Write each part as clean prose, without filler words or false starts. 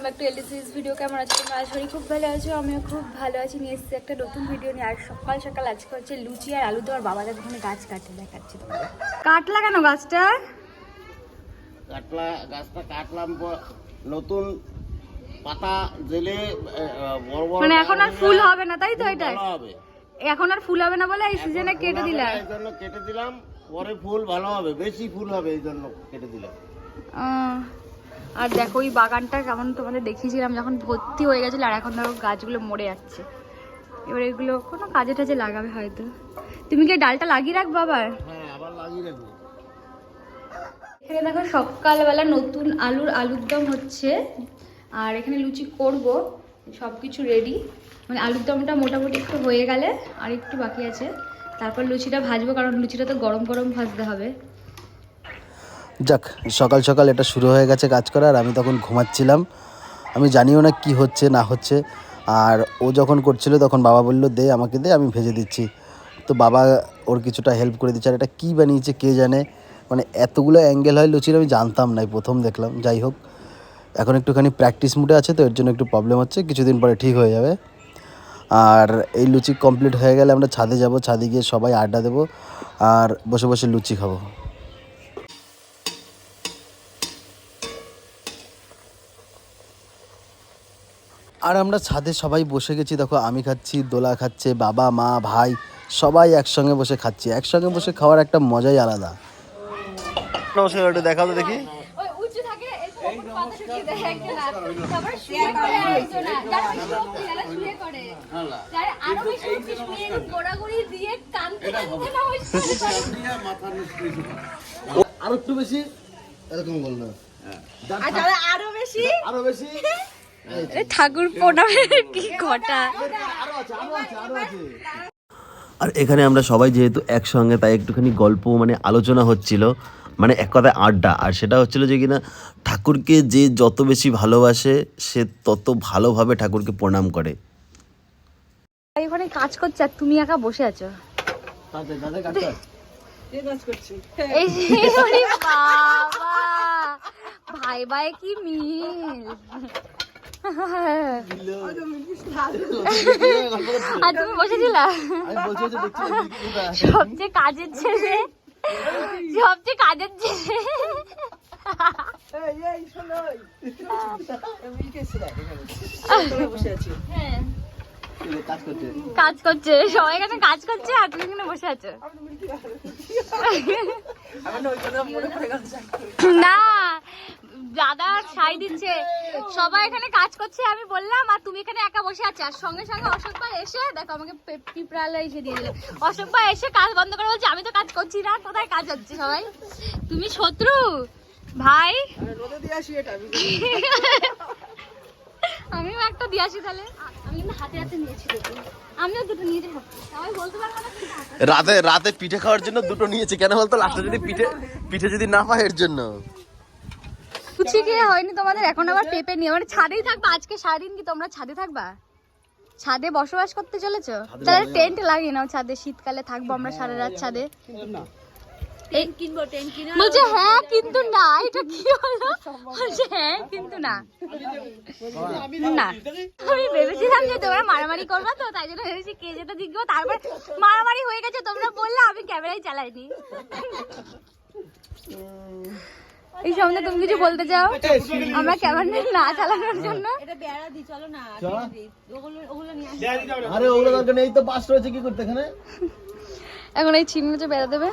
Back to এলডিসিস video. কেমন আছো তোমরা? আশা করি খুব ভালো আছো, আমিও খুব ভালো আছি। নিয়ে এসেছি একটা নতুন ভিডিও নিয়ে। আর সকাল সকাল আজকে হচ্ছে লুচি আর আলু দেওয়ার বাবা যখন গাছ কাটে দেখাচ্ছি তোমাদের। কাটলা কেন গাছটা? গাছটা কাটলাম, নতুন পাতা জেলে বড় বড়, মানে এখন আর ফুল হবে না, তাই তো? এটা হবে, এখন আর ফুল হবে না বলে এই সিজনে কেটে দিলাম। এই জন্য কেটে দিলাম, পরে ফুল ভালো হবে, বেশি ফুল হবে, এই জন্য কেটে দিলাম। আর দেখো ওই বাগানটা কেমন তোমাদের দেখিয়েছিলাম যখন ভর্তি হয়ে গেছিল, আর এখন দেখো গাছগুলো মরে যাচ্ছে। এবার এগুলো কোনো কাজে টাজে লাগাবে হয়তো। তুমি কি ডালটা লাগিয়ে রাখবো আবার? হ্যাঁ, আবার লাগিয়ে রাখবো। এখানে দেখো সকালবেলা নতুন আলুর দম হচ্ছে, আর এখানে লুচি করব, সব কিছু রেডি। মানে আলুর দমটা মোটামুটি একটু হয়ে গেলে আর একটু বাকি আছে, তারপর লুচিটা ভাজবো, কারণ লুচিটা তো গরম গরম ভাজতে হবে। যাক, সকাল সকাল এটা শুরু হয়ে গেছে কাজ করা, আর আমি তখন ঘুমাচ্ছিলাম। আমি জানিও না কি হচ্ছে না হচ্ছে। আর ও যখন করছিল তখন বাবা বলল দে আমাকে দে, আমি ভেজে দিচ্ছি। তো বাবা ওর কিছুটা হেল্প করে দিচ্ছে। আর এটা কী বানিয়েছে কে জানে, মানে এতগুলো অ্যাঙ্গেল হয় লুচির, আমি জানতাম না, প্রথম দেখলাম। যাই হোক, এখন একটুখানি প্র্যাকটিস মুডে আছে, তো এর জন্য একটু প্রবলেম হচ্ছে, কিছুদিন পরে ঠিক হয়ে যাবে। আর এই লুচি কমপ্লিট হয়ে গেলে আমরা ছাদে যাব, ছাদে গিয়ে সবাই আড্ডা দেবো আর বসে বসে লুচি খাবো। আর আমরা ছাদে সবাই বসে গেছি, দেখো আমি খাচ্ছি, দোলা খাচ্ছে, বাবা মা ভাই সবাই একসঙ্গে বসে খাচ্ছি। একসঙ্গে বসে খাওয়ার একটা মজাই আলাদা। নমস্কার, একটু দেখাও তো দেখি। আরো একটু বেশি এরকম বললো, আরো বেশি আরো বেশি। ঠাকুর প্রণামের কি ঘটা। আর এখানে আমরা সবাই যেহেতু একসঙ্গে, তাই একটুখানি গল্প মানে আলোচনা হচ্ছিল, মানে এক কথায় আড্ডা। আর সেটা হচ্ছিল যে কিনা ঠাকুরকে যে যত বেশি ভালোবাসে সে তত ভালোভাবে ঠাকুরকে প্রণাম করে। ওখানে কাজ করছে আর তুমি একা বসে আছো। এই বাবা, ভাই ভাই কি মিল। আর তুমি বসেছিলা সবচেয়ে কাজের ছেলে, সবচেয়ে কাজের ছেলে। কাজ করছে সবাই, এখানে কাজ করছে আর তুমি এখানে বসে আছো। না, দাদা শাড়ি দিচ্ছে, সবাই এখানে কাজ করছে আমি বললাম, আর তুমি এখানে একা বসে আছো। আর সঙ্গে সঙ্গে অশোক ভাই এসে দেখো আমাকে পিঁপড়ালা এসে দিয়ে দিল। অশোক ভাই এসে কাজ বন্ধ করে বলছে আমি তো কাজ করছি না, কোথায় কাজ হচ্ছে। সবাই তুমি শত্রু ভাই। আমিও একটা দিয়ে আসি তাহলে। আমি কিন্তু হাতে হাতে নিয়েছি, আমিও দুটো নিয়ে যাবো। সবাই বলতে পারবো না রাতে পিঠে খাওয়ার জন্য দুটো নিয়েছি, কেন বলতো? লাস্টে যদি পিঠে যদি না পায় এর জন্য। কুচি খেয়ে হয়নি তোমাদের, এখন আবার পেঁপে নিয়ে মানে ছাদেই থাকবা আজকে সারাদিন। কি তোমরা ছাদে থাকবা? ছাদে বসবাস করতে চলেছো? তাহলে টেন্ট লাগিয়ে নাও ছাদে, শীতকালে থাকবো আমরা সারা রাত ছাদে। বলছে হ্যাঁ কিন্তু না, এটা কি হলো? বলছে হ্যাঁ কিন্তু না। না, আমি ভেবেছিলাম যে তোমরা মারামারি করবা, তো তাই জন্য ভেবেছি কে যেটা জিতবো। তারপর মারামারি হয়ে গেছে, তোমরা বললে, আমি ক্যামেরাই চালাইনি। এই সম্বন্ধে তুমি কিছু বলতে চাও? আমরা ক্যামেরা না চালানোর জন্য আরে ওগুলো দরকার নেই তো, পাস রয়েছে কি করতে এখানে। এখন এই ছিন্নটা বেড়া দেবে।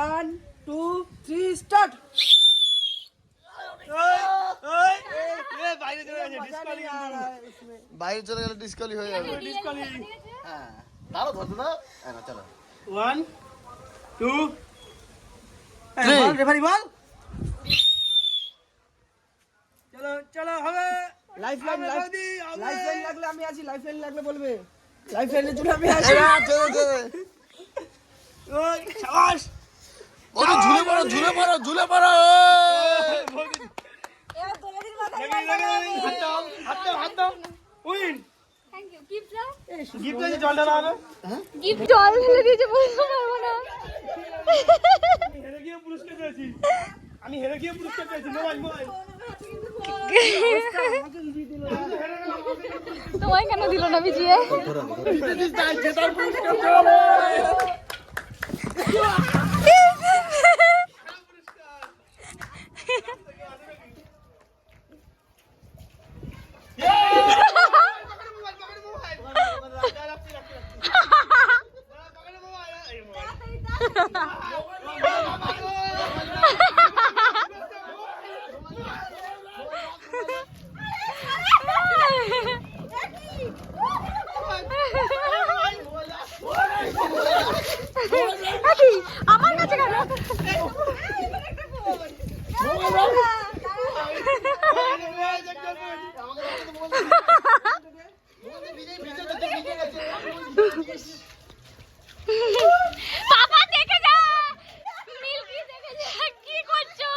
One, two, three, start. বাইরে চলে গেলে ডিসকালি হয়ে যাবে। হ্যাঁ, তারও ধরতো না। হ্যাঁ, চলো। 1, 2, 3 রেফারি বল। চলো চলো হবে। লাইফলাইন লাগলে আমি আছি, লাইফলাইন লাগলে বলবে। লাইফ ফ্রেন্ডের জন্য আমি আসি ওই শাবাশ ঝুলে পড়ো ঝুলে পড়ো ঝুলে পড়ো হাত দাও উইন থ্যাংক ইউ গিফট দাও গিফট আছে জলটা দাও না গিফট জল ঢেলে দিয়েছে বলতে পারবো না হেরে গিয়ে পুরস্কার পেয়েছি আমি হেরে গিয়ে পুরস্কার পেয়েছি মোবাইল তোমায় কেন দিল না বিজিয়ে আমার কাছে কেন বাবা দেখে যা মিল্কি দেখে যা কি করছো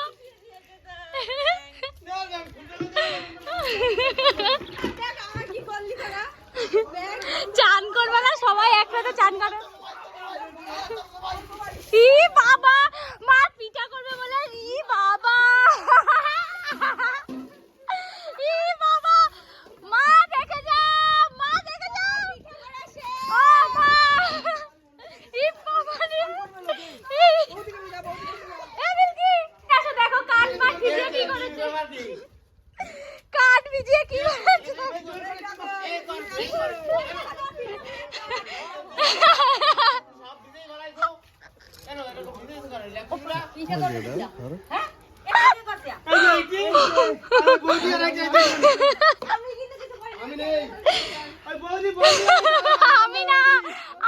চান করবে না সবাই একসাথে চান করে ই বাবা মা পিঠা করবে বলে ই বাবা ই বাবা মা দেখে যা মা দেখে যা ও মা ই বাবা রে মিল্কি দেখো দেখো কাঠ মাঠ ভিজিয়ে কি করেছে কাঠ ভিজিয়ে কি করেছে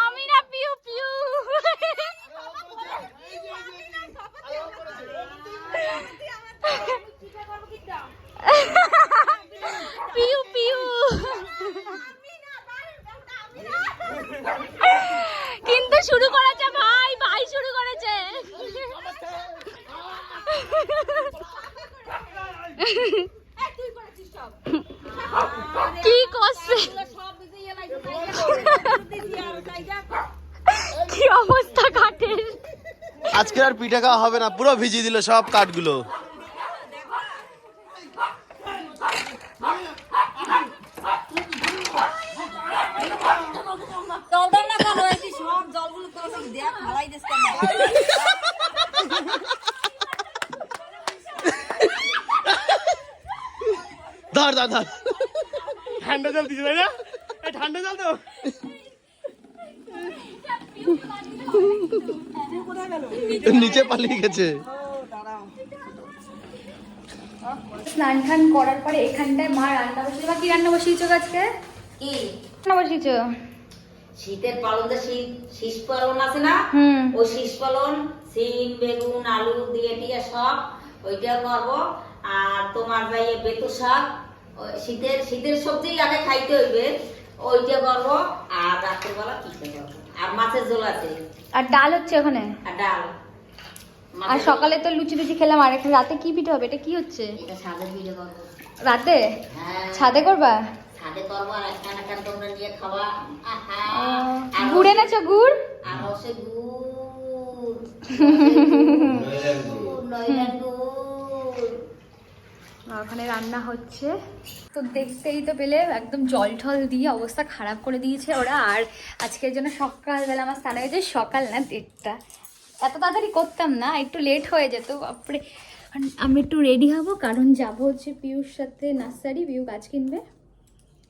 আমি না পিউ পিউ পিউ পিউ কিন্তু শুরু করেছে ভাই ভাই শুরু করেছে কি করছে কি অবস্থা কাঠের আজকে আর পিঠা খাওয়া হবে না পুরো ভিজিয়ে দিল সব কাঠগুলো ধর ধর ধর ঠান্ডা জল দিছে তাই না এই ঠান্ডা জল তো নিচে পালিয়ে গেছে স্নান টান করার পরে এখানটায় মা রান্না বসিয়েছে। মা কি রান্না বসিয়েছো আজকে? কি রান্না বসিয়েছো? শীতের পালন শীষ পালন আছে না হুম ওই শীষ পালন সিম বেগুন আলু দিয়ে টিয়ে সব ওইটা করবো আর তোমার যাইয়ে বেতু শাক শীতের সবজি আগে খাইতে হইবে ওইটা করবো আর রাত্রেবেলা পিঠে করবো আর মাছের ঝোল আছে আর ডাল হচ্ছে ওখানে আর ডাল আর সকালে তো লুচি লুচি খেলাম আর এখন রাতে কি পিঠে হবে? এটা কি হচ্ছে এটা সাদের পিঠে করবো রাতে? হ্যাঁ ছাদে করবা? সাদে করবো আর একটা তোমরা নিয়ে খাওয়া গুড় এনেছো? গুড় আর হচ্ছে ওখানে রান্না হচ্ছে তো দেখতেই তো পেলে একদম জল ঠল দিয়ে অবস্থা খারাপ করে দিয়েছে ওরা। আর আজকের জন্য সকালবেলা আমার স্নান হয়েছে, সকাল না 1:30, এত তাড়াতাড়ি করতাম না, একটু লেট হয়ে যেত। বাপরে আমি একটু রেডি হব কারণ যাব হচ্ছে পিউর সাথে নার্সারি, পিউ গাছ কিনবে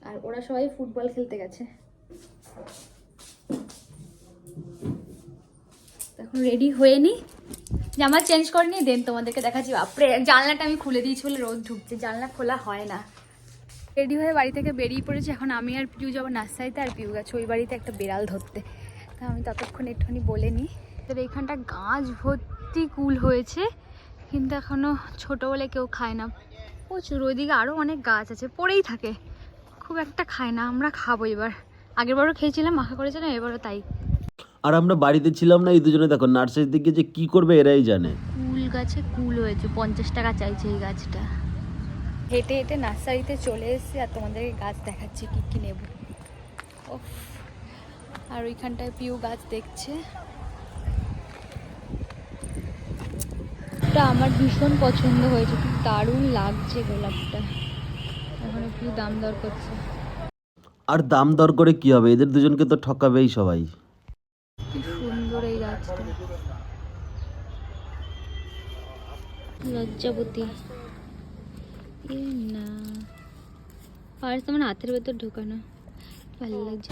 আর ওরা সবাই ফুটবল খেলতে গেছে। এখন রেডি হয়ে নি, জামা চেঞ্জ করে নিয়ে দেন তোমাদেরকে দেখাচ্ছি। বাপরে জানলাটা আমি খুলে দিয়েছি বলে রোদ ঢুকছে, জানলা খোলা হয় না। রেডি হয়ে বাড়ি থেকে বেরিয়ে পড়েছি। এখন আমি আর পিউ যাবো নার্সারিতে, আর পিউ গেছে ওই বাড়িতে একটা বিড়াল ধরতে। তা আমি ততক্ষণ একটুখানি বলে নিই। এইখানটা গাছ ভর্তি কুল হয়েছে কিন্তু এখনো ছোট বলে কেউ খায় না, প্রচুর। ওইদিকে আরও অনেক গাছ আছে, পড়েই থাকে, খুব একটা খায় না। আমরা খাবো এবার, আগের বারও খেয়েছিলাম, মাখা করেছিলাম, এবারও তাই। আর আমরা বাড়িতে ছিলাম না, এই দুজনে দেখো নার্সারি থেকে যে কি করবে এরাই জানে। কুল গাছে কুল হয়েছে, 50 টাকা চাইছে এই গাছটা। হেঁটে হেঁটে নার্সারিতে চলে এসেছি আর তোমাদেরকে গাছ দেখাচ্ছি কি কি নেব। ওফ, আর ওইখানটায় পিউ গাছ দেখছে। এটা আমার ভীষণ পছন্দ হয়েছে, খুব দারুণ লাগছে গোলাপটা। এখন একটু দাম দর করছে। আর দাম দর করে কি হবে, এদের দুজনকে তো ঠকাবেই সবাই। কি সুন্দর এই গাছটা, লজ্জাবতী। এ না, আর তোমার হাতের ভেতর ঢোকানো, ভালো লাগছে।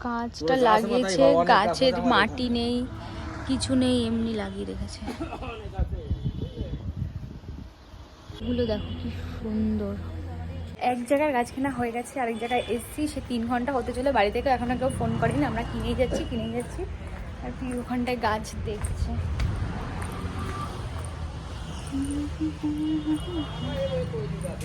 গাছটা লাগিয়েছে, গাছের মাটি নেই, কিছু নেই, এমনি লাগিয়ে রেখেছে। এগুলো দেখো কি সুন্দর। এক জায়গায় গাছ কেনা হয়ে গেছে, আরেক জায়গায় এসছি, সে 3 ঘন্টা হতে চলে, বাড়ি থেকে এখনো কেউ ফোন করেনি, আমরা কিনেই যাচ্ছি। আর কি ওখানটায় গাছ দেখছে।